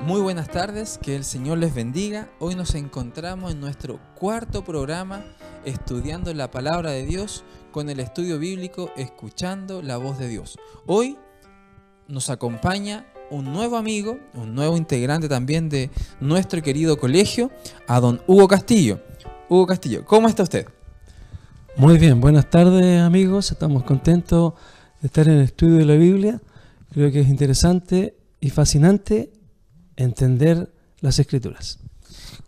Muy buenas tardes, que el Señor les bendiga. Hoy nos encontramos en nuestro cuarto programa estudiando la palabra de Dios con el estudio bíblico Escuchando la voz de Dios. Hoy nos acompaña un nuevo amigo, un nuevo integrante también de nuestro querido colegio, a don Hugo Castillo. Hugo Castillo, ¿cómo está usted? Muy bien, buenas tardes amigos, estamos contentos de estar en el estudio de la Biblia. Creo que es interesante y fascinante entender las Escrituras.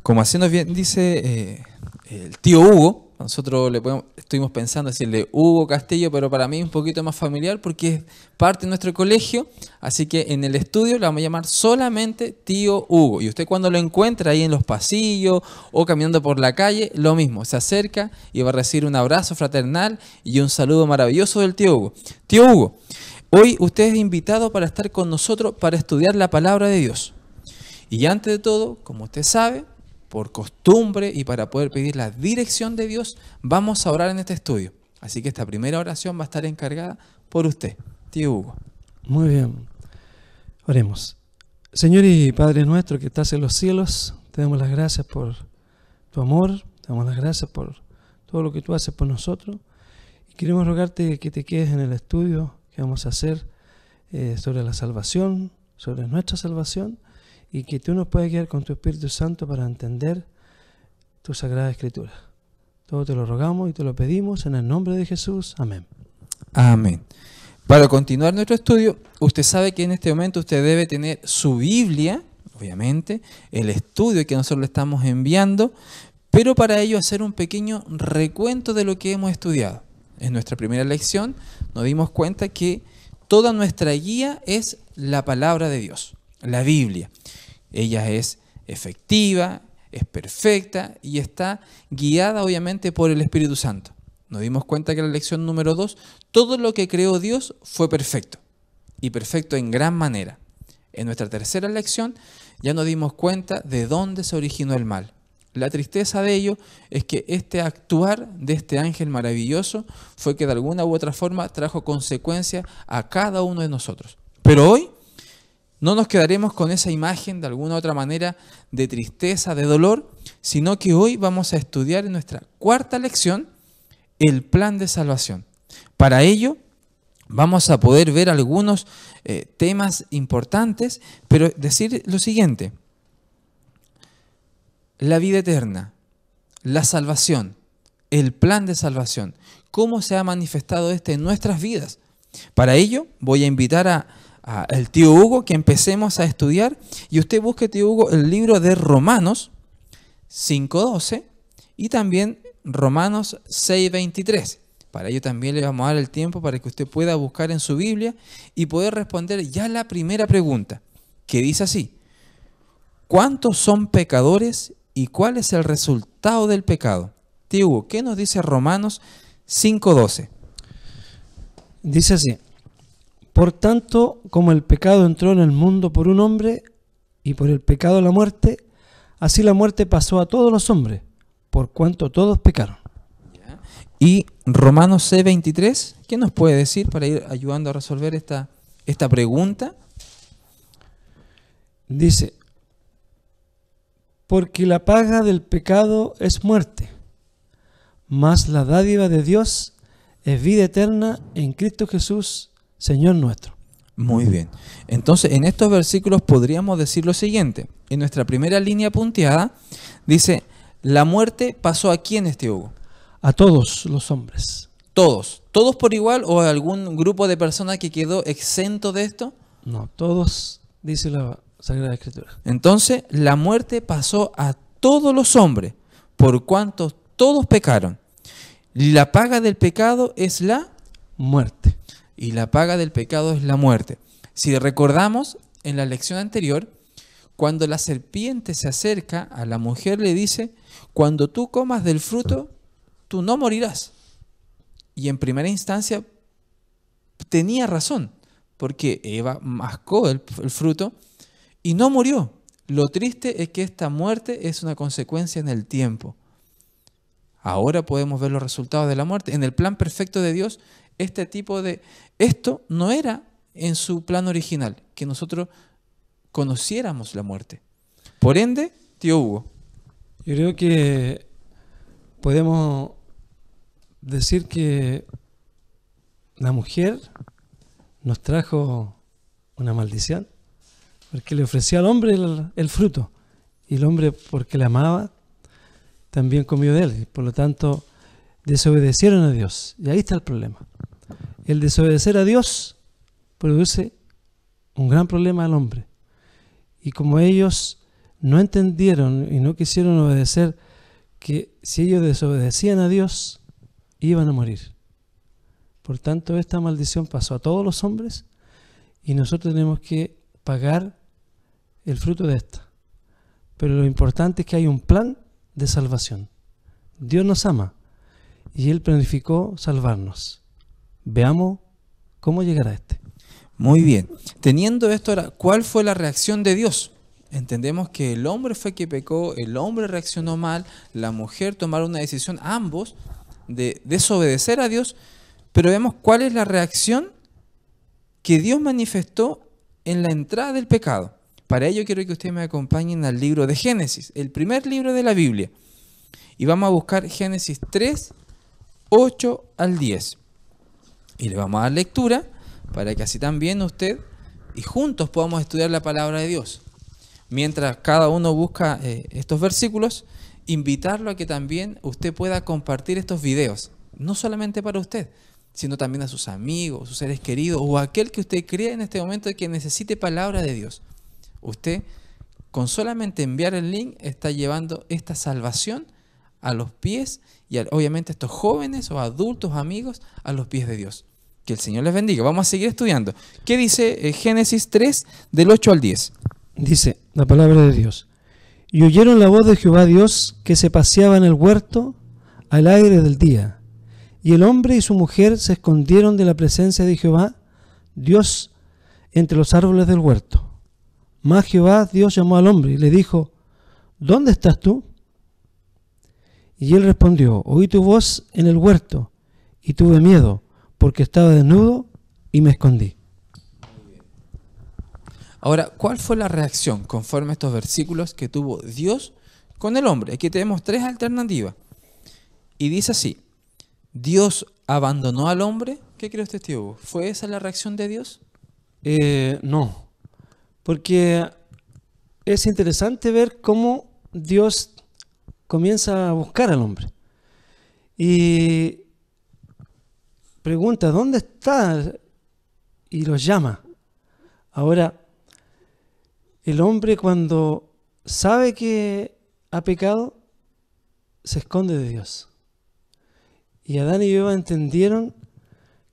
Como así nos bien dice el tío Hugo, nosotros estuvimos pensando decirle Hugo Castillo, pero para mí es un poquito más familiar porque es parte de nuestro colegio, así que en el estudio le vamos a llamar solamente tío Hugo. Y usted cuando lo encuentra ahí en los pasillos o caminando por la calle, lo mismo, se acerca y va a recibir un abrazo fraternal y un saludo maravilloso del tío Hugo. Tío Hugo, hoy usted es invitado para estar con nosotros para estudiar la palabra de Dios. Y antes de todo, como usted sabe, por costumbre y para poder pedir la dirección de Dios, vamos a orar en este estudio. Así que esta primera oración va a estar encargada por usted, tío Hugo. Muy bien, oremos. Señor y Padre nuestro que estás en los cielos, te damos las gracias por tu amor, te damos las gracias por todo lo que tú haces por nosotros. Y queremos rogarte que te quedes en el estudio que vamos a hacer sobre la salvación, sobre nuestra salvación, y que tú nos puedas guiar con tu Espíritu Santo para entender tu Sagrada Escritura. Todo te lo rogamos y te lo pedimos en el nombre de Jesús. Amén. Amén. Para continuar nuestro estudio, usted sabe que en este momento usted debe tener su Biblia, obviamente, el estudio que nosotros le estamos enviando, pero para ello hacer un pequeño recuento de lo que hemos estudiado. En nuestra primera lección nos dimos cuenta que toda nuestra guía es la palabra de Dios, la Biblia. Ella es efectiva, es perfecta y está guiada obviamente por el Espíritu Santo. Nos dimos cuenta que en la lección número 2, todo lo que creó Dios fue perfecto y perfecto en gran manera. En nuestra tercera lección ya nos dimos cuenta de dónde se originó el mal. La tristeza de ello es que este actuar de este ángel maravilloso fue que de alguna u otra forma trajo consecuencias a cada uno de nosotros. Pero hoy no nos quedaremos con esa imagen de alguna u otra manera de tristeza, de dolor, sino que hoy vamos a estudiar en nuestra cuarta lección el plan de salvación. Para ello vamos a poder ver algunos temas importantes, pero decir lo siguiente: la vida eterna, la salvación, el plan de salvación, cómo se ha manifestado en nuestras vidas. Para ello voy a invitar al tío Hugo que empecemos a estudiar, y usted busque, tío Hugo, el libro de Romanos 5:12 y también Romanos 6:23. Para ello también le vamos a dar el tiempo para que usted pueda buscar en su Biblia y poder responder ya la primera pregunta, que dice así: ¿cuántos son pecadores y cuál es el resultado del pecado? Tío Hugo, ¿qué nos dice Romanos 5:12? Dice así: por tanto, como el pecado entró en el mundo por un hombre, y por el pecado la muerte, así la muerte pasó a todos los hombres, por cuanto todos pecaron. Y Romanos 6:23, ¿qué nos puede decir para ir ayudando a resolver esta pregunta? Dice: porque la paga del pecado es muerte, mas la dádiva de Dios es vida eterna en Cristo Jesús, Señor nuestro. Muy bien. Entonces, en estos versículos podríamos decir lo siguiente. En nuestra primera línea punteada dice: la muerte pasó ¿a quiénes, tío Hugo? A todos los hombres. ¿Todos? ¿Todos por igual o algún grupo de personas que quedó exento de esto? No, todos, dice la Sagrada Escritura. Entonces, la muerte pasó a todos los hombres, por cuanto todos pecaron. La paga del pecado es la muerte. Y la paga del pecado es la muerte. Si recordamos, en la lección anterior, cuando la serpiente se acerca a la mujer, le dice: cuando tú comas del fruto, tú no morirás. Y en primera instancia tenía razón, porque Eva mascó el fruto y no murió. Lo triste es que esta muerte es una consecuencia en el tiempo. Ahora podemos ver los resultados de la muerte. En el plan perfecto de Dios, esto no era en su plan original, que nosotros conociéramos la muerte. Por ende, tío Hugo. Yo creo que podemos decir que la mujer nos trajo una maldición, porque le ofreció al hombre el fruto, y el hombre, porque le amaba, también comió de él. Por lo tanto, desobedecieron a Dios. Y ahí está el problema. El desobedecer a Dios produce un gran problema al hombre. Y como ellos no entendieron y no quisieron obedecer, que si ellos desobedecían a Dios, iban a morir. Por tanto, esta maldición pasó a todos los hombres y nosotros tenemos que pagar el fruto de esta. Pero lo importante es que hay un plan de salvación. Dios nos ama y Él planificó salvarnos. Veamos cómo llegar a este. Muy bien. Teniendo esto ahora, ¿cuál fue la reacción de Dios? Entendemos que el hombre fue que pecó, el hombre reaccionó mal, la mujer tomaron una decisión, ambos, de desobedecer a Dios, pero vemos cuál es la reacción que Dios manifestó en la entrada del pecado. Para ello quiero que ustedes me acompañen al libro de Génesis, el primer libro de la Biblia. Y vamos a buscar Génesis 3, 8 al 10. Y le vamos a dar lectura para que así también usted y juntos podamos estudiar la palabra de Dios. Mientras cada uno busca estos versículos, invitarlo a que también usted pueda compartir estos videos. No solamente para usted, sino también a sus amigos, sus seres queridos o a aquel que usted crea en este momento que necesite palabra de Dios. Usted, con solamente enviar el link, está llevando esta salvación a los pies y obviamente a estos jóvenes o adultos, amigos, a los pies de Dios. Que el Señor les bendiga. Vamos a seguir estudiando. ¿Qué dice Génesis 3, del 8 al 10? Dice la palabra de Dios: y oyeron la voz de Jehová Dios que se paseaba en el huerto al aire del día. Y el hombre y su mujer se escondieron de la presencia de Jehová Dios entre los árboles del huerto. Mas Jehová Dios llamó al hombre y le dijo: ¿dónde estás tú? Y él respondió: oí tu voz en el huerto y tuve miedo, porque estaba desnudo y me escondí. Ahora, ¿cuál fue la reacción conforme a estos versículos que tuvo Dios con el hombre? Aquí tenemos tres alternativas. Y dice así: ¿Dios abandonó al hombre? ¿Qué cree usted, tío Hugo? ¿Fue esa la reacción de Dios? No, porque es interesante ver cómo Dios comienza a buscar al hombre. Y pregunta: ¿dónde está? Y los llama. Ahora, el hombre, cuando sabe que ha pecado, se esconde de Dios. Y Adán y Eva entendieron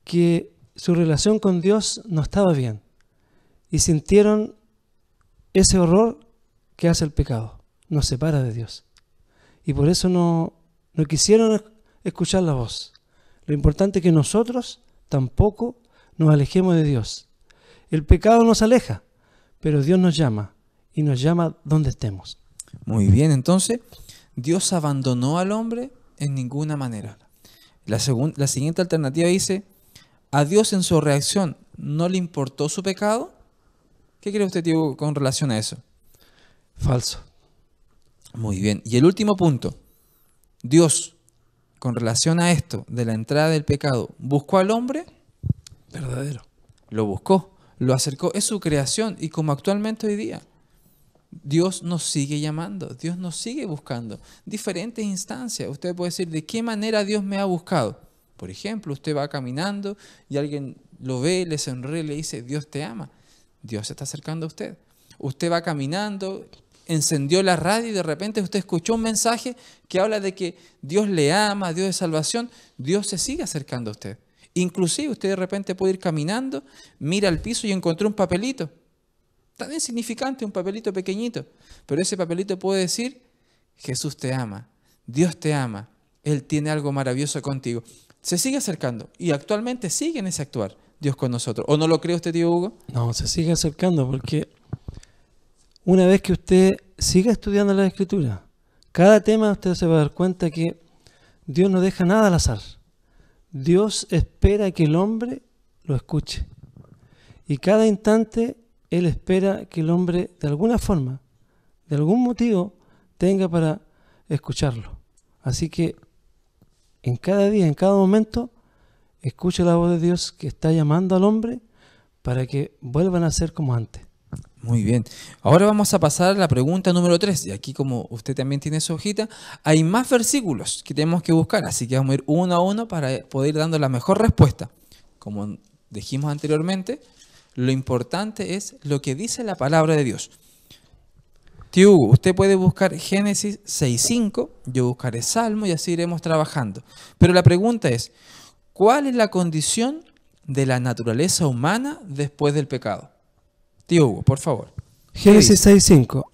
que su relación con Dios no estaba bien. Y sintieron ese horror que hace el pecado. Nos separa de Dios. Y por eso no quisieron escuchar la voz. Lo importante es que nosotros tampoco nos alejemos de Dios. El pecado nos aleja, pero Dios nos llama, y nos llama donde estemos. Muy bien, entonces, ¿Dios abandonó al hombre? En ninguna manera. La siguiente alternativa dice: ¿a Dios en su reacción no le importó su pecado? ¿Qué cree usted, tío, con relación a eso? Falso. Muy bien. Y el último punto: ¿Dios, con relación a esto de la entrada del pecado, buscó al hombre? Verdadero. Lo buscó, lo acercó, es su creación. Y como actualmente hoy día, Dios nos sigue llamando, Dios nos sigue buscando. Diferentes instancias. Usted puede decir: ¿de qué manera Dios me ha buscado? Por ejemplo, usted va caminando y alguien lo ve, le sonríe y le dice: Dios te ama. Dios se está acercando a usted. Usted va caminando, encendió la radio y de repente usted escuchó un mensaje que habla de que Dios le ama, Dios de salvación. Dios se sigue acercando a usted. Inclusive usted de repente puede ir caminando, mira al piso y encontró un papelito. Tan insignificante, un papelito pequeñito. Pero ese papelito puede decir: Jesús te ama, Dios te ama, Él tiene algo maravilloso contigo. Se sigue acercando y actualmente sigue en ese actuar Dios con nosotros. ¿O no lo cree usted, tío Hugo? No, se sigue acercando, porque una vez que usted siga estudiando la Escritura, cada tema usted se va a dar cuenta que Dios no deja nada al azar. Dios espera que el hombre lo escuche. Y cada instante Él espera que el hombre, de alguna forma, de algún motivo, tenga para escucharlo. Así que en cada día, en cada momento, escuche la voz de Dios que está llamando al hombre para que vuelvan a ser como antes. Muy bien. Ahora vamos a pasar a la pregunta número 3. Y aquí, como usted también tiene su hojita, hay más versículos que tenemos que buscar. Así que vamos a ir uno a uno para poder ir dando la mejor respuesta. Como dijimos anteriormente, lo importante es lo que dice la palabra de Dios. Tío Hugo, usted puede buscar Génesis 6:5, yo buscaré Salmo y así iremos trabajando. Pero la pregunta es, ¿cuál es la condición de la naturaleza humana después del pecado? Tío Hugo, por favor. Génesis 6:5.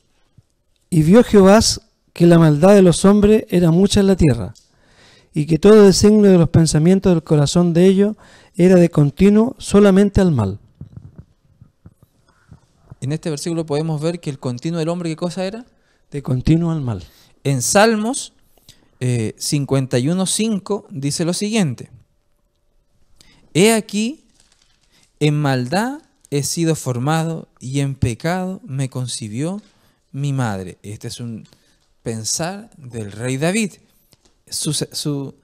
Y vio Jehová que la maldad de los hombres era mucha en la tierra, y que todo designio de los pensamientos del corazón de ellos era de continuo solamente al mal. En este versículo podemos ver que el continuo del hombre, ¿qué cosa era? De continuo al mal. En Salmos 51:5 dice lo siguiente: He aquí, en maldad he sido formado y en pecado me concibió mi madre. Este es un pensar del rey David. Su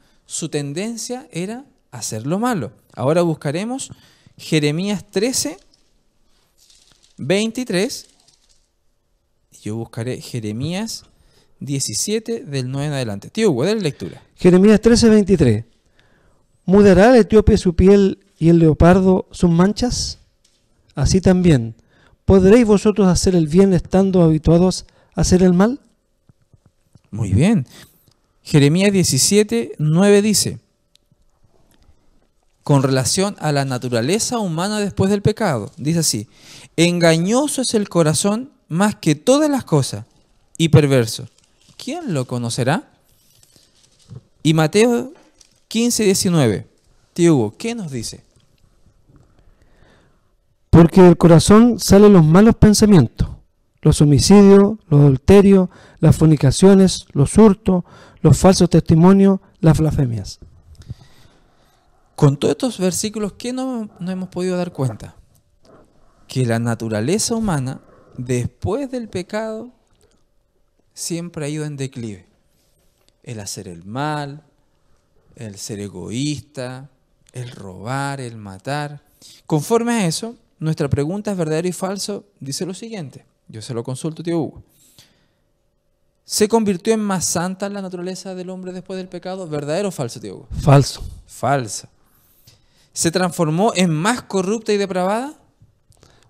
tendencia era hacer lo malo. Ahora buscaremos Jeremías 13:23. Yo buscaré Jeremías 17 del 9 en adelante. Tío Hugo, dale lectura. Jeremías 13:23. ¿Mudará el etíope su piel y el leopardo sus manchas? Así también, ¿podréis vosotros hacer el bien estando habituados a hacer el mal? Muy bien. Jeremías 17:9 dice, con relación a la naturaleza humana después del pecado, dice así: engañoso es el corazón más que todas las cosas y perverso. ¿Quién lo conocerá? Y Mateo 15:19. Tío Hugo, ¿qué nos dice? Porque del corazón salen los malos pensamientos, los homicidios, los adulterios, las fornicaciones, los hurtos, los falsos testimonios, las blasfemias. Con todos estos versículos, ¿qué no hemos podido dar cuenta? Que la naturaleza humana, después del pecado, siempre ha ido en declive. El hacer el mal, el ser egoísta, el robar, el matar. Conforme a eso, nuestra pregunta es verdadero y falso, dice lo siguiente. Yo se lo consulto, tío Hugo. ¿Se convirtió en más santa la naturaleza del hombre después del pecado? ¿Verdadero o falso, tío Hugo? Falso. Falsa. ¿Se transformó en más corrupta y depravada?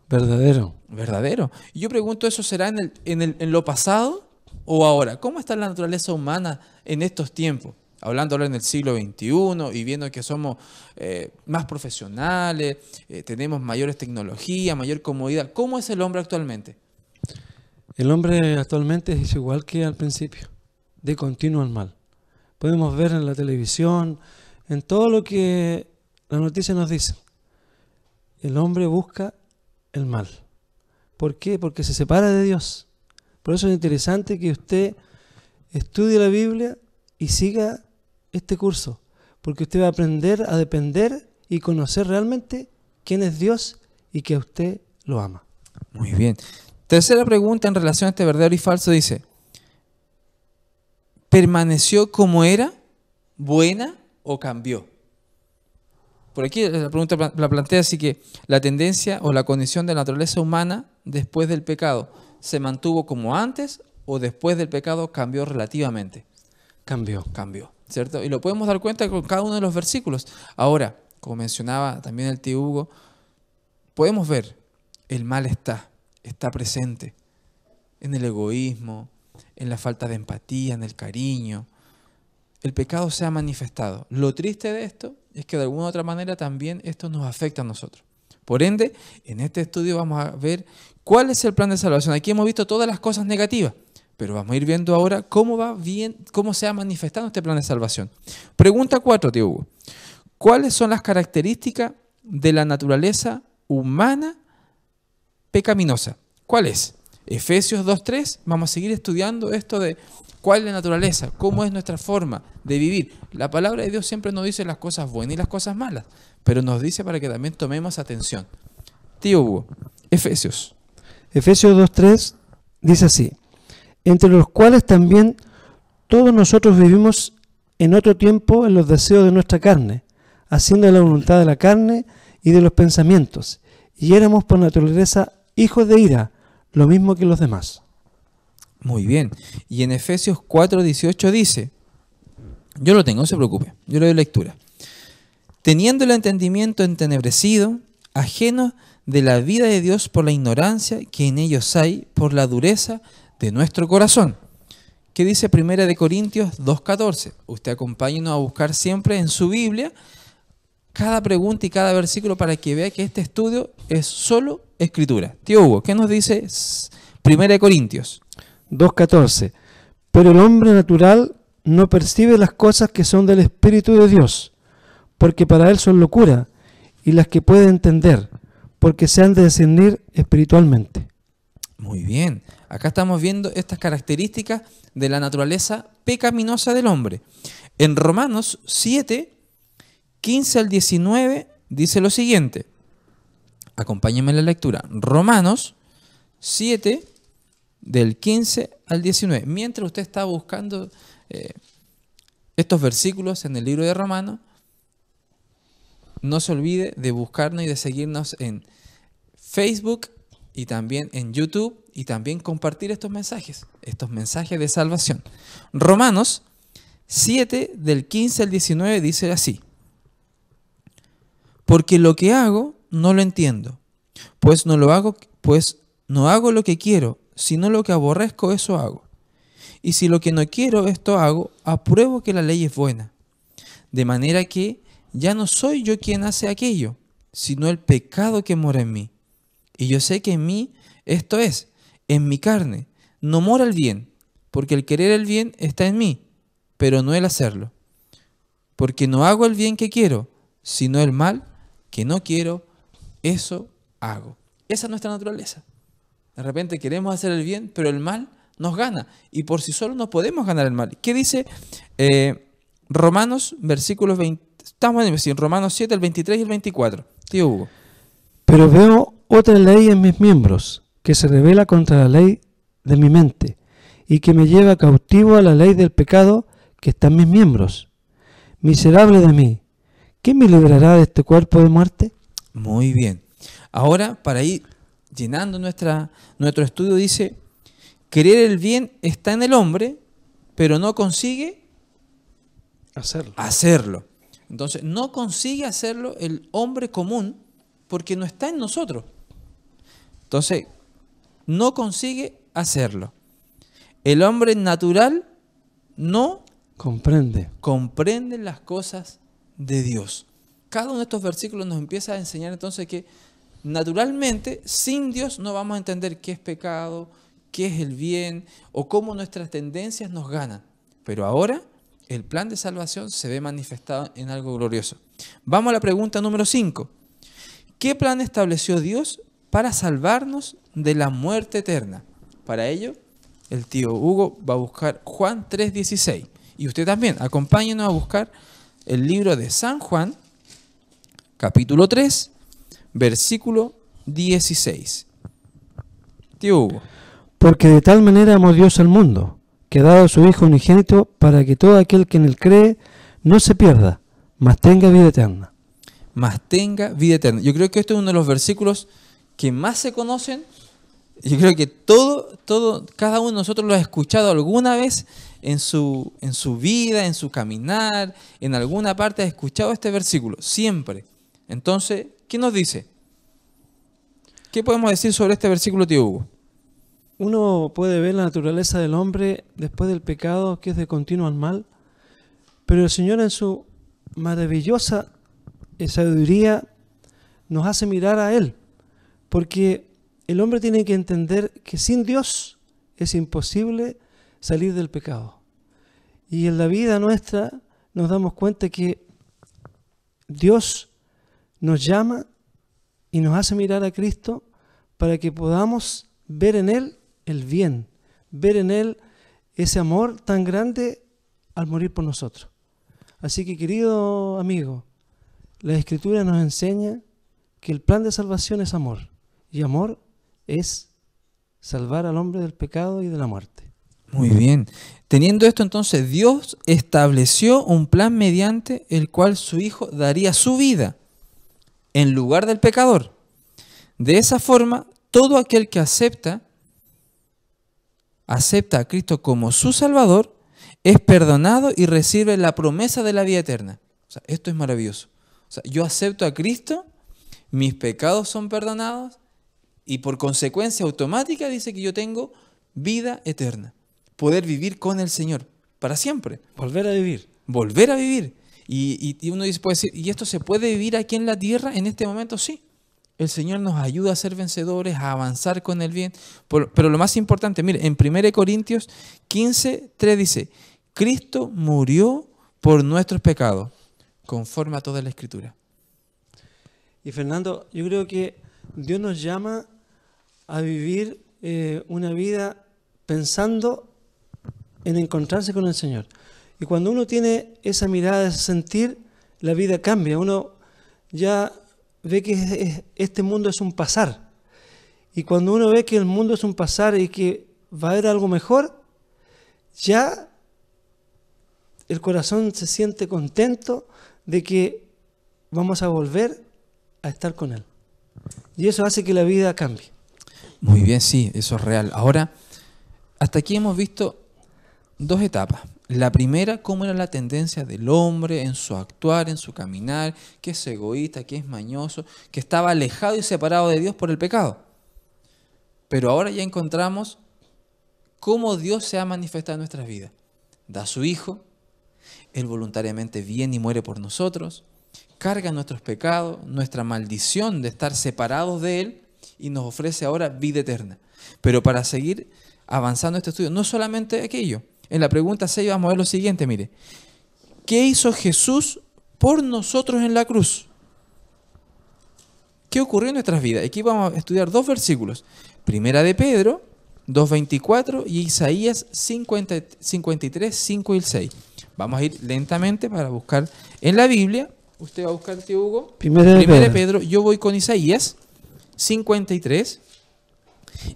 Verdadero. Verdadero. Y yo pregunto, ¿eso será en lo pasado o ahora? ¿Cómo está la naturaleza humana en estos tiempos? Hablando ahora en el siglo XXI y viendo que somos más profesionales, tenemos mayores tecnologías, mayor comodidad. ¿Cómo es el hombre actualmente? El hombre actualmente es igual que al principio, de continuo al mal. Podemos ver en la televisión, en todo lo que la noticia nos dice. El hombre busca el mal. ¿Por qué? Porque se separa de Dios. Por eso es interesante que usted estudie la Biblia y siga este curso, porque usted va a aprender a depender y conocer realmente quién es Dios y que a usted lo ama. Muy bien. Tercera pregunta en relación a este verdadero y falso dice: ¿permaneció como era, buena o cambió? Por aquí la pregunta la plantea así que la tendencia o la condición de la naturaleza humana después del pecado, ¿se mantuvo como antes o después del pecado cambió relativamente? Cambió. Cambió, ¿cierto? Y lo podemos dar cuenta con cada uno de los versículos. Ahora, como mencionaba también el tío Hugo, podemos ver el mal está presente en el egoísmo, en la falta de empatía, en el cariño. El pecado se ha manifestado. Lo triste de esto es que de alguna u otra manera también esto nos afecta a nosotros. Por ende, en este estudio vamos a ver cuál es el plan de salvación. Aquí hemos visto todas las cosas negativas, pero vamos a ir viendo ahora cómo se ha manifestado este plan de salvación. Pregunta 4, tío Hugo. ¿Cuáles son las características de la naturaleza humana pecaminosa? ¿Cuál es? Efesios 2:3. Vamos a seguir estudiando esto de cuál es la naturaleza, cómo es nuestra forma de vivir. La palabra de Dios siempre nos dice las cosas buenas y las cosas malas, pero nos dice para que también tomemos atención. Tío Hugo, Efesios. Efesios 2:3 dice así: entre los cuales también todos nosotros vivimos en otro tiempo en los deseos de nuestra carne, haciendo la voluntad de la carne y de los pensamientos, y éramos por naturaleza hijos de ira, lo mismo que los demás. Muy bien. Y en Efesios 4:18 dice, yo lo tengo, no se preocupe, yo le doy lectura. Teniendo el entendimiento entenebrecido, ajeno de la vida de Dios por la ignorancia que en ellos hay, por la dureza de nuestro corazón. ¿Qué dice 1 Corintios 2:14? Usted acompáñenos a buscar siempre en su Biblia cada pregunta y cada versículo para que vea que este estudio es solo escritura. Tío Hugo, ¿qué nos dice 1 Corintios? 2:14. Pero el hombre natural no percibe las cosas que son del Espíritu de Dios, porque para él son locura, y las que puede entender, porque se han de discernir espiritualmente. Muy bien. Acá estamos viendo estas características de la naturaleza pecaminosa del hombre. En Romanos 7, 15 al 19, dice lo siguiente. Acompáñenme en la lectura. Romanos 7, del 15 al 19. Mientras usted está buscando estos versículos en el libro de Romanos, no se olvide de buscarnos y de seguirnos en Facebook y también en YouTube y también compartir estos mensajes de salvación. Romanos 7, del 15 al 19 dice así: porque lo que hago no lo entiendo, pues no hago lo que quiero, sino lo que aborrezco, eso hago. Y si lo que no quiero, esto hago, apruebo que la ley es buena. De manera que ya no soy yo quien hace aquello, sino el pecado que mora en mí. Y yo sé que en mí, esto es, en mi carne, no mora el bien, porque el querer el bien está en mí, pero no el hacerlo. Porque no hago el bien que quiero, sino el mal que no quiero, eso hago. Esa es nuestra naturaleza. De repente queremos hacer el bien, pero el mal nos gana. Y por sí solo no podemos ganar el mal. ¿Qué dice Romanos, versículos 20? Estamos en Romanos 7, el 23 y el 24. Tío Hugo. Pero veo otra ley en mis miembros, que se revela contra la ley de mi mente, y que me lleva cautivo a la ley del pecado que está en mis miembros. Miserable de mí, ¿quién me librará de este cuerpo de muerte? Muy bien. Ahora, para ir llenando nuestro estudio, dice, querer el bien está en el hombre, pero no consigue hacerlo. Entonces, no consigue hacerlo el hombre común porque no está en nosotros. Entonces, no consigue hacerlo. El hombre natural no comprende las cosas de Dios. Cada uno de estos versículos nos empieza a enseñar entonces que naturalmente, sin Dios no vamos a entender qué es pecado, qué es el bien o cómo nuestras tendencias nos ganan. Pero ahora el plan de salvación se ve manifestado en algo glorioso. Vamos a la pregunta número 5. ¿Qué plan estableció Dios para salvarnos de la muerte eterna? Para ello, el tío Hugo va a buscar Juan 3:16. Y usted también, acompáñenos a buscar el libro de San Juan, capítulo 3, versículo 16. Tío Hugo. Porque de tal manera amó Dios al mundo, que ha dado a su Hijo unigénito, para que todo aquel que en él cree no se pierda, mas tenga vida eterna. Mas tenga vida eterna. Yo creo que este es uno de los versículos que más se conocen. Yo creo que cada uno de nosotros lo ha escuchado alguna vez en su vida, en su caminar, en alguna parte ha escuchado este versículo, siempre. Entonces, ¿qué nos dice? ¿Qué podemos decir sobre este versículo, tío Hugo? Uno puede ver la naturaleza del hombre después del pecado, que es de continuo al mal, pero el Señor en su maravillosa sabiduría nos hace mirar a Él, porque el hombre tiene que entender que sin Dios es imposible salir del pecado. Y en la vida nuestra nos damos cuenta que Dios nos llama y nos hace mirar a Cristo para que podamos ver en Él el bien, ver en Él ese amor tan grande al morir por nosotros. Así que, querido amigo, la Escritura nos enseña que el plan de salvación es amor y amor es salvar al hombre del pecado y de la muerte. Muy bien. Teniendo esto, entonces, Dios estableció un plan mediante el cual su Hijo daría su vida en lugar del pecador. De esa forma, todo aquel que acepta a Cristo como su Salvador, es perdonado y recibe la promesa de la vida eterna. O sea, esto es maravilloso. O sea, yo acepto a Cristo, mis pecados son perdonados y por consecuencia automática dice que yo tengo vida eterna. Poder vivir con el Señor para siempre. Volver a vivir. Volver a vivir. Y uno puede decir, ¿y esto se puede vivir aquí en la tierra en este momento? Sí. El Señor nos ayuda a ser vencedores, a avanzar con el bien. Pero lo más importante, mire, en 1 Corintios 15:3 dice, Cristo murió por nuestros pecados, conforme a toda la Escritura. Y Fernando, yo creo que Dios nos llama a vivir una vida pensando en encontrarse con el Señor. Y cuando uno tiene esa mirada, ese sentir, la vida cambia. Uno ya ve que este mundo es un pasar. Y cuando uno ve que el mundo es un pasar y que va a haber algo mejor, ya el corazón se siente contento de que vamos a volver a estar con Él. Y eso hace que la vida cambie. Muy bien, sí, eso es real. Ahora, hasta aquí hemos visto dos etapas. La primera, cómo era la tendencia del hombre en su actuar, en su caminar, que es egoísta, que es mañoso, que estaba alejado y separado de Dios por el pecado. Pero ahora ya encontramos cómo Dios se ha manifestado en nuestras vidas. Da a su Hijo, Él voluntariamente viene y muere por nosotros, carga nuestros pecados, nuestra maldición de estar separados de Él y nos ofrece ahora vida eterna. Pero para seguir avanzando este estudio, no solamente aquello. En la pregunta 6 vamos a ver lo siguiente, mire. ¿Qué hizo Jesús por nosotros en la cruz? ¿Qué ocurrió en nuestras vidas? Aquí vamos a estudiar dos versículos. Primera de Pedro, 2:24 y Isaías 53, 5 y 6. Vamos a ir lentamente para buscar en la Biblia. Usted va a buscar, tío Hugo. Primera de Pedro. Yo voy con Isaías 53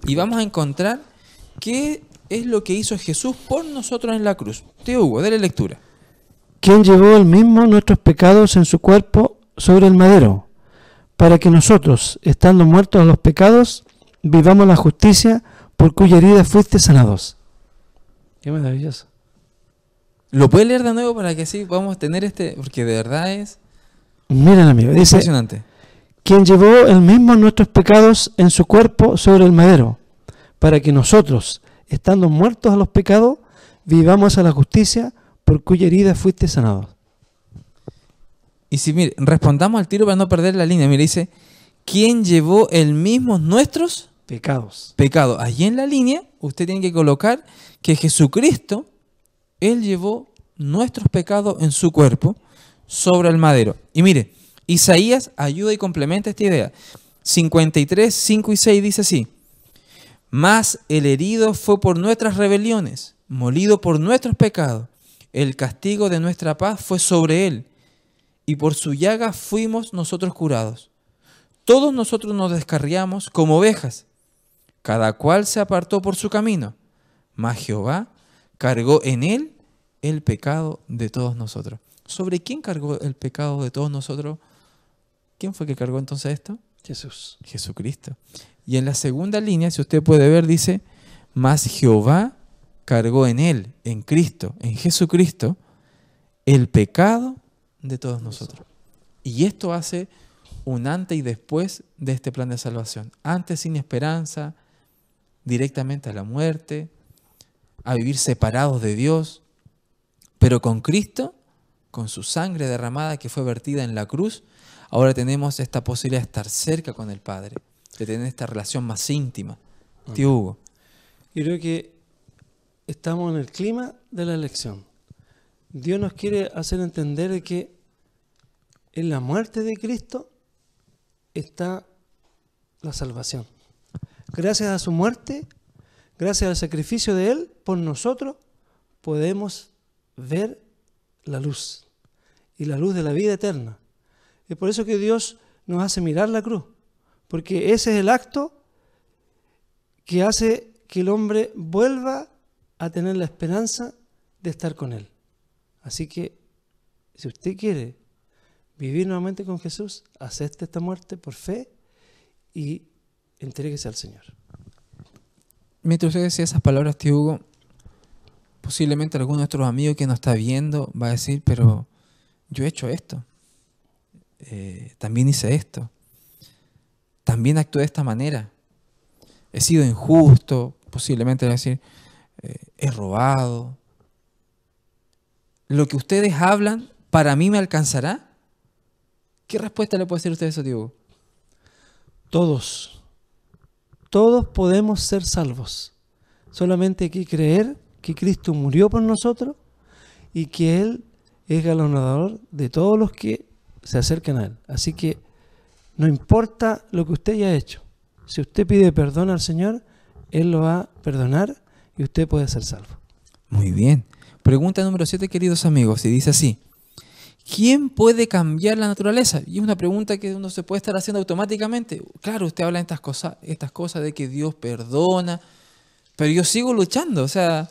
y vamos a encontrar qué es lo que hizo Jesús por nosotros en la cruz. Tío Hugo, dale lectura. ¿Quién llevó él mismo nuestros pecados en su cuerpo sobre el madero, para que nosotros, estando muertos a los pecados, vivamos la justicia, por cuya herida fuiste sanados? Qué maravilloso. ¿Lo puede leer de nuevo para que así vamos a tener porque de verdad es Miren, amigo, dice, impresionante. quien llevó él mismo nuestros pecados en su cuerpo sobre el madero, para que nosotros, estando muertos a los pecados, vivamos a la justicia, por cuya herida fuiste sanados. Y si, mire, respondamos al tiro para no perder la línea. Mire, dice, ¿quién llevó él mismo nuestros Pecados. pecados? Allí en la línea, usted tiene que colocar que Jesucristo, Él llevó nuestros pecados en su cuerpo sobre el madero. Y mire, Isaías ayuda y complementa esta idea. 53, 5 y 6 dice así, mas el herido fue por nuestras rebeliones, molido por nuestros pecados. El castigo de nuestra paz fue sobre él, y por su llaga fuimos nosotros curados. Todos nosotros nos descarriamos como ovejas, cada cual se apartó por su camino, mas Jehová cargó en él el pecado de todos nosotros. ¿Sobre quién cargó el pecado de todos nosotros? ¿Quién fue que cargó entonces esto? Jesús. Jesucristo. Y en la segunda línea, si usted puede ver, dice, mas Jehová cargó en él, en Cristo, en Jesucristo, el pecado de todos nosotros. Y esto hace un antes y después de este plan de salvación. Antes sin esperanza, directamente a la muerte, a vivir separados de Dios, pero con Cristo, con su sangre derramada que fue vertida en la cruz, ahora tenemos esta posibilidad de estar cerca con el Padre, de tener esta relación más íntima. Tío Hugo. Yo creo que estamos en el clima de la elección. Dios nos quiere hacer entender de que en la muerte de Cristo está la salvación. Gracias a su muerte, gracias al sacrificio de Él por nosotros, podemos ver la luz y la luz de la vida eterna. Es por eso que Dios nos hace mirar la cruz, porque ese es el acto que hace que el hombre vuelva a tener la esperanza de estar con Él. Así que, si usted quiere vivir nuevamente con Jesús, acepte esta muerte por fe y entréguese al Señor. Mientras usted decía esas palabras, tío Hugo, posiblemente alguno de nuestros amigos que nos está viendo va a decir, pero yo he hecho esto, también hice esto, también actué de esta manera, he sido injusto, posiblemente va a decir, he robado. ¿Lo que ustedes hablan para mí me alcanzará? ¿Qué respuesta le puede decir usted a eso, tío Hugo? Todos podemos ser salvos. Solamente hay que creer que Cristo murió por nosotros y que Él es galardonador de todos los que se acercan a Él. Así que no importa lo que usted haya hecho. Si usted pide perdón al Señor, Él lo va a perdonar y usted puede ser salvo. Muy bien. Pregunta número 7, queridos amigos, y dice así: ¿quién puede cambiar la naturaleza? Y es una pregunta que uno se puede estar haciendo automáticamente. Claro, usted habla de estas cosas de que Dios perdona, pero yo sigo luchando, o sea,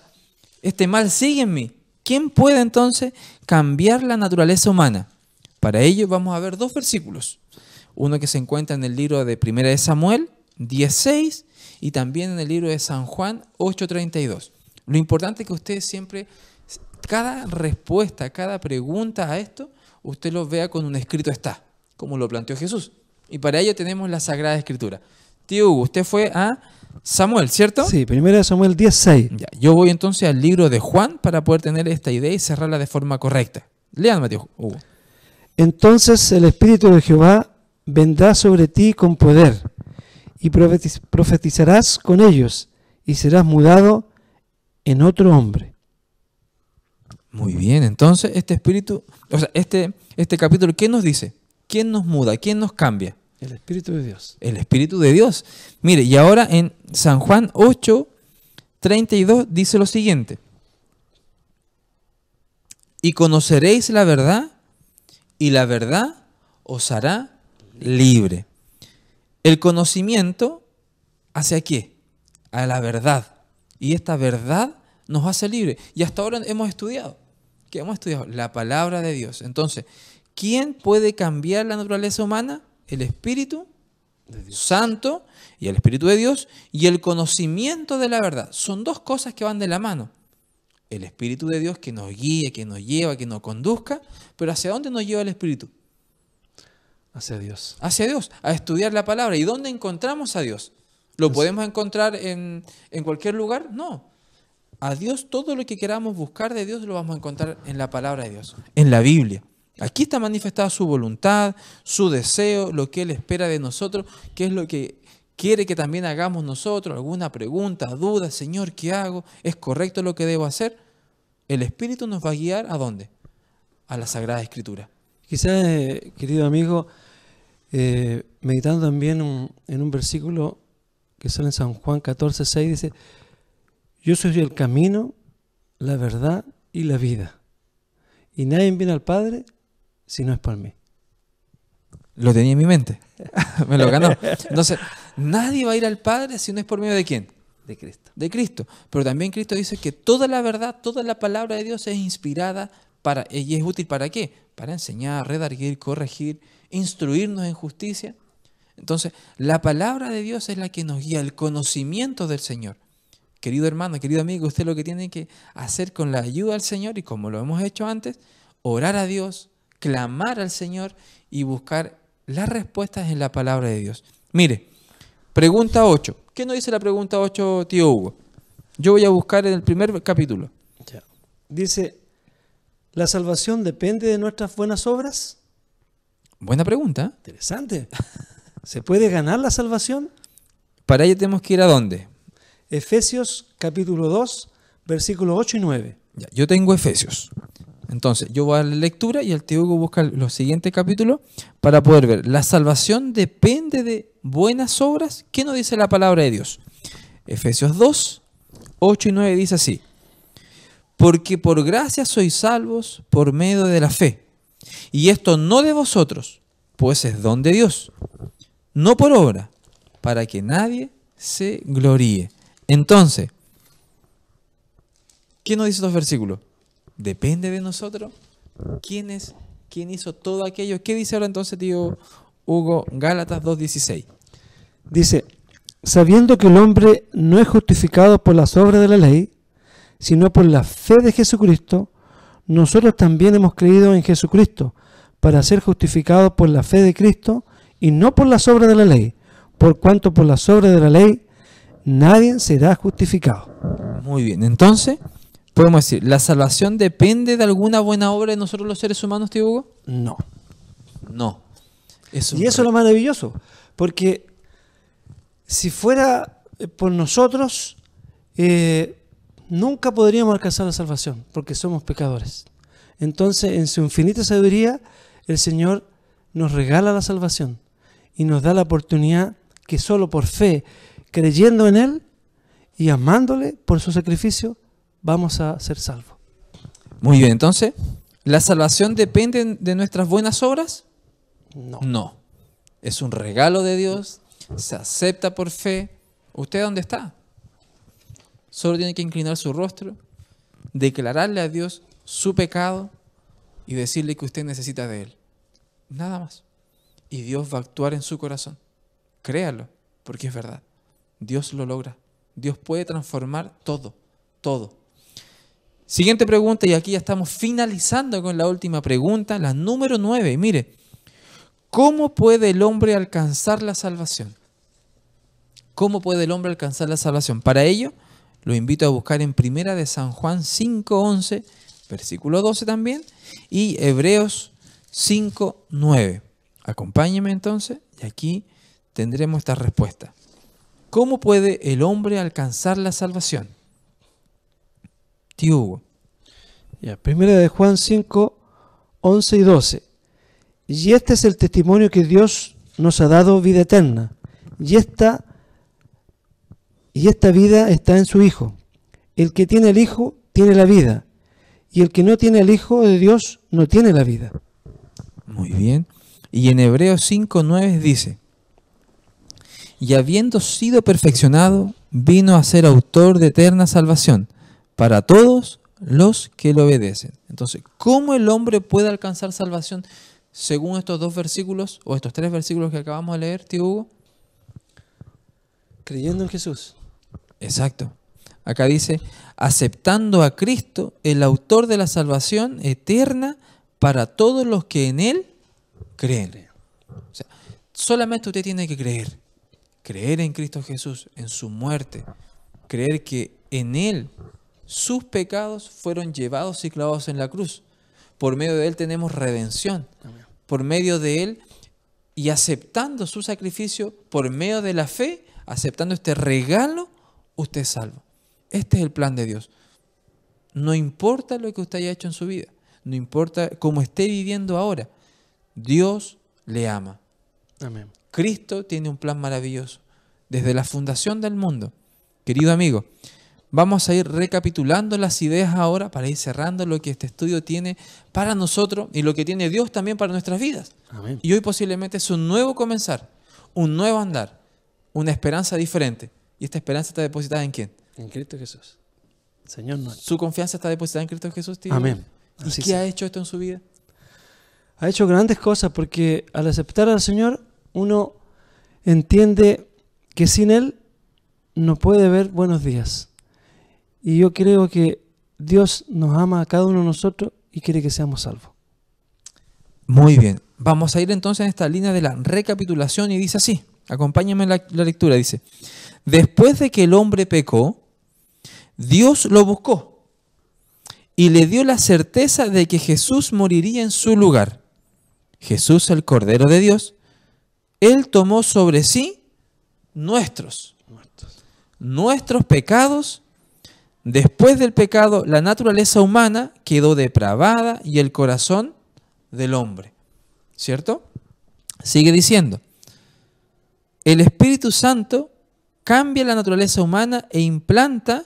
este mal sigue en mí. ¿Quién puede entonces cambiar la naturaleza humana? Para ello vamos a ver 2 versículos. Uno que se encuentra en el libro de 1 de Samuel 10:6 y también en el libro de San Juan 8:32. Lo importante es que usted siempre, cada respuesta, cada pregunta a esto, usted lo vea con un escrito está, como lo planteó Jesús. Y para ello tenemos la Sagrada Escritura. Tío Hugo, usted fue a Samuel, ¿cierto? Sí, 1 Samuel 10:6. Ya, yo voy entonces al libro de Juan para poder tener esta idea y cerrarla de forma correcta. Lean, tío Hugo. Entonces el Espíritu de Jehová vendrá sobre ti con poder, y profetizarás con ellos, y serás mudado en otro hombre. Muy bien, entonces este espíritu, o sea, este capítulo, ¿qué nos dice? ¿Quién nos muda? ¿Quién nos cambia? El Espíritu de Dios. El Espíritu de Dios. Mire, y ahora en San Juan 8:32 dice lo siguiente: y conoceréis la verdad, y la verdad os hará libre. El conocimiento, ¿hacia qué? A la verdad. Y esta verdad nos hace libre. Y hasta ahora hemos estudiado. ¿Qué hemos estudiado? La palabra de Dios. Entonces, ¿quién puede cambiar la naturaleza humana? El Espíritu Santo y el Espíritu de Dios y el conocimiento de la verdad. Son 2 cosas que van de la mano. El Espíritu de Dios que nos guíe, que nos lleva, que nos conduzca. Pero ¿hacia dónde nos lleva el Espíritu? Hacia Dios. Hacia Dios, a estudiar la palabra. ¿Y dónde encontramos a Dios? ¿Lo podemos encontrar en cualquier lugar? No. A Dios, todo lo que queramos buscar de Dios lo vamos a encontrar en la palabra de Dios, en la Biblia. Aquí está manifestada su voluntad, su deseo, lo que Él espera de nosotros, qué es lo que quiere que también hagamos nosotros, alguna pregunta, duda, Señor, ¿qué hago? ¿Es correcto lo que debo hacer? El Espíritu nos va a guiar ¿a dónde? A la Sagrada Escritura. Quizás, querido amigo, meditando también en un versículo que sale en San Juan 14:6, dice: yo soy el camino, la verdad y la vida, y nadie viene al Padre si no es por mí. Lo tenía en mi mente, me lo ganó. Entonces, nadie va a ir al Padre si no es por medio de ¿quién? De Cristo. De Cristo. Pero también Cristo dice que toda la verdad, toda la palabra de Dios es inspirada y es útil ¿para qué? Para enseñar, redarguir, corregir, instruirnos en justicia. Entonces, la palabra de Dios es la que nos guía, el conocimiento del Señor. Querido hermano, querido amigo, usted lo que tiene que hacer con la ayuda del Señor, y como lo hemos hecho antes, orar a Dios, clamar al Señor y buscar las respuestas en la palabra de Dios. Mire, pregunta 8. ¿Qué nos dice la pregunta 8, tío Hugo? Yo voy a buscar en el primer capítulo. Ya. Dice: ¿la salvación depende de nuestras buenas obras? Buena pregunta. Interesante. ¿Se puede ganar la salvación? Para ello tenemos que ir ¿a dónde? Efesios capítulo 2, versículos 8 y 9. Ya, yo tengo Efesios. Entonces, yo voy a la lectura y el tío Hugo busca los siguientes capítulos para poder ver. ¿La salvación depende de buenas obras? ¿Qué nos dice la palabra de Dios? Efesios 2, 8 y 9 dice así: porque por gracia sois salvos por medio de la fe. Y esto no de vosotros, pues es don de Dios. No por obra, para que nadie se gloríe. Entonces, ¿qué nos dicen los versículos? ¿Depende de nosotros? ¿Quién hizo todo aquello? ¿Qué dice ahora entonces, tío Hugo? Gálatas 2:16. Dice, sabiendo que el hombre no es justificado por las obras de la ley, sino por la fe de Jesucristo, nosotros también hemos creído en Jesucristo, para ser justificados por la fe de Cristo y no por las obras de la ley, por cuanto por las obras de la ley nadie será justificado. Muy bien, entonces, podemos decir, ¿la salvación depende de alguna buena obra de nosotros los seres humanos, tío Hugo? No. No. Y eso es lo maravilloso, porque si fuera por nosotros, nunca podríamos alcanzar la salvación, porque somos pecadores. Entonces, en su infinita sabiduría, el Señor nos regala la salvación y nos da la oportunidad que solo por fe, creyendo en Él y amándole por su sacrificio, vamos a ser salvos. Muy bien, entonces, ¿la salvación depende de nuestras buenas obras? No. No. Es un regalo de Dios, se acepta por fe. ¿Usted dónde está? Solo tiene que inclinar su rostro, declararle a Dios su pecado y decirle que usted necesita de Él. Nada más. Y Dios va a actuar en su corazón. Créalo, porque es verdad. Dios lo logra. Dios puede transformar todo, todo. Siguiente pregunta, y aquí ya estamos finalizando con la última pregunta, la número 9. Mire, ¿cómo puede el hombre alcanzar la salvación? ¿Cómo puede el hombre alcanzar la salvación? Para ello, lo invito a buscar en Primera de San Juan 5:11, versículo 12 también, y Hebreos 5:9. Acompáñeme entonces, y aquí tendremos esta respuesta. ¿Cómo puede el hombre alcanzar la salvación? Tío Hugo. Ya, Primera de Juan 5:11 y 12. Y este es el testimonio que Dios nos ha dado, vida eterna. Y esta vida está en su Hijo. El que tiene el Hijo tiene la vida. Y el que no tiene el Hijo de Dios no tiene la vida. Muy bien. Y en Hebreos 5:9 dice, y habiendo sido perfeccionado, vino a ser autor de eterna salvación para todos los que le obedecen. Entonces, ¿cómo el hombre puede alcanzar salvación según estos dos versículos o estos tres versículos que acabamos de leer, tío Hugo? Creyendo en Jesús. Exacto. Acá dice, aceptando a Cristo, el autor de la salvación eterna para todos los que en Él creen. O sea, solamente usted tiene que creer. Creer en Cristo Jesús, en su muerte. Creer que en Él sus pecados fueron llevados y clavados en la cruz. Por medio de Él tenemos redención. Amén. Por medio de Él y aceptando su sacrificio, por medio de la fe, aceptando este regalo, usted es salvo. Este es el plan de Dios. No importa lo que usted haya hecho en su vida, no importa cómo esté viviendo ahora, Dios le ama. Amén. Cristo tiene un plan maravilloso. Desde la fundación del mundo. Querido amigo, vamos a ir recapitulando las ideas ahora para ir cerrando lo que este estudio tiene para nosotros y lo que tiene Dios también para nuestras vidas. Amén. Y hoy posiblemente es un nuevo comenzar, un nuevo andar, una esperanza diferente. ¿Y esta esperanza está depositada en quién? En Cristo Jesús. Señor nuestro. ¿Su confianza está depositada en Cristo Jesús, tío? Amén. ¿Y Así qué sea. ha hecho esto en su vida? Ha hecho grandes cosas porque al aceptar al Señor uno entiende que sin Él no puede haber buenos días. Y yo creo que Dios nos ama a cada uno de nosotros y quiere que seamos salvos. Muy bien. Vamos a ir entonces en esta línea de la recapitulación y dice así. Acompáñame en la lectura. Dice, después de que el hombre pecó, Dios lo buscó y le dio la certeza de que Jesús moriría en su lugar. Jesús, el Cordero de Dios, Él tomó sobre sí nuestros pecados. Después del pecado, la naturaleza humana quedó depravada y el corazón del hombre. ¿Cierto? Sigue diciendo, el Espíritu Santo cambia la naturaleza humana e implanta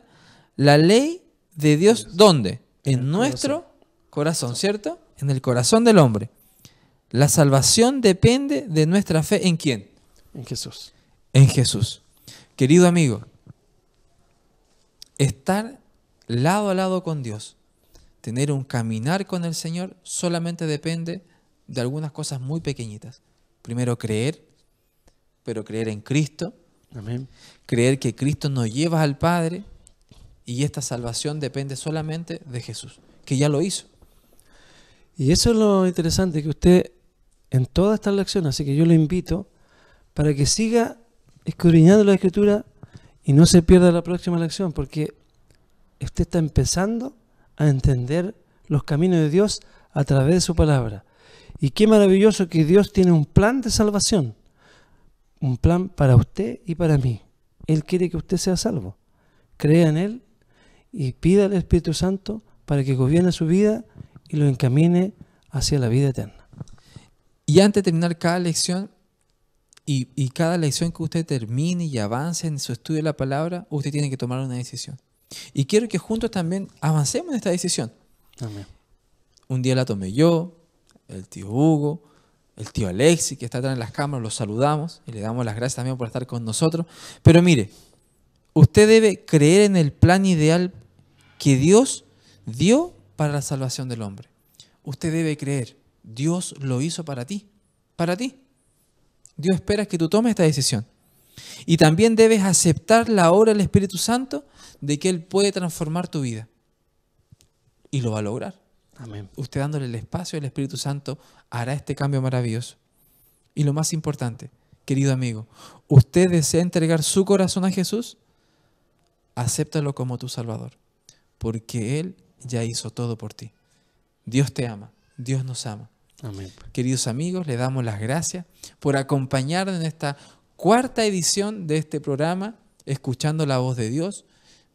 la ley de Dios. ¿Dónde? En nuestro corazón, ¿cierto? En el corazón del hombre. La salvación depende de nuestra fe. ¿En quién? En Jesús. en Jesús. Querido amigo, estar lado a lado con Dios, tener un caminar con el Señor, solamente depende de algunas cosas muy pequeñitas. Primero, creer, pero creer en Cristo. Amén. Creer que Cristo nos lleva al Padre, y esta salvación depende solamente de Jesús, que ya lo hizo. Y eso es lo interesante, que usted en todas estas lecciones, así que yo le invito para que siga escudriñando la Escritura y no se pierda la próxima lección, porque usted está empezando a entender los caminos de Dios a través de su palabra. Y qué maravilloso que Dios tiene un plan de salvación, un plan para usted y para mí. Él quiere que usted sea salvo. Crea en Él y pida al Espíritu Santo para que gobierne su vida y lo encamine hacia la vida eterna. Y antes de terminar cada lección, y cada lección que usted termine y avance en su estudio de la palabra, usted tiene que tomar una decisión. Y quiero que juntos también avancemos en esta decisión. Amén. Un día la tomé yo, el tío Hugo, el tío Alexis, que está atrás en las cámaras, los saludamos y le damos las gracias también por estar con nosotros. Pero mire, usted debe creer en el plan ideal que Dios dio para la salvación del hombre. Usted debe creer, Dios lo hizo para ti, para ti. Dios espera que tú tomes esta decisión. Y también debes aceptar la obra del Espíritu Santo de que Él puede transformar tu vida. Y lo va a lograr. Amén. Usted dándole el espacio al Espíritu Santo hará este cambio maravilloso. Y lo más importante, querido amigo, ¿usted desea entregar su corazón a Jesús? Acéptalo como tu Salvador, porque Él ya hizo todo por ti. Dios te ama, Dios nos ama. Amén. Queridos amigos, le damos las gracias por acompañarnos en esta cuarta edición de este programa, escuchando la voz de Dios.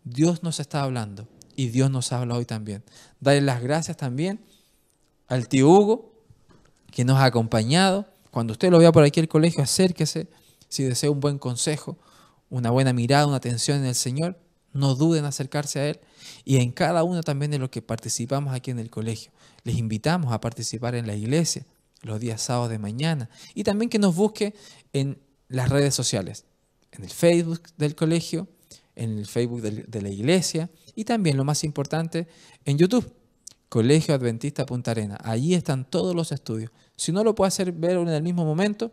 Dios nos está hablando y Dios nos habla hoy también. Darle las gracias también al tío Hugo, que nos ha acompañado. Cuando usted lo vea por aquí al colegio, acérquese. Si desea un buen consejo, una buena mirada, una atención en el Señor, no duden en acercarse a Él. Y en cada uno también de los que participamos aquí en el colegio, les invitamos a participar en la iglesia los días sábados de mañana. Y también que nos busque en las redes sociales, en el Facebook del colegio, en el Facebook de la iglesia y también, lo más importante, en YouTube, Colegio Adventista Punta Arenas. Allí están todos los estudios. Si no lo puede hacer ver en el mismo momento,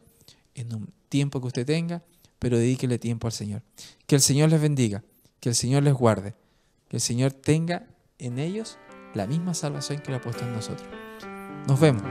en un tiempo que usted tenga, pero dedíquele tiempo al Señor. Que el Señor les bendiga, que el Señor les guarde, que el Señor tenga en ellos la misma salvación que le ha puesto en nosotros. Nos vemos.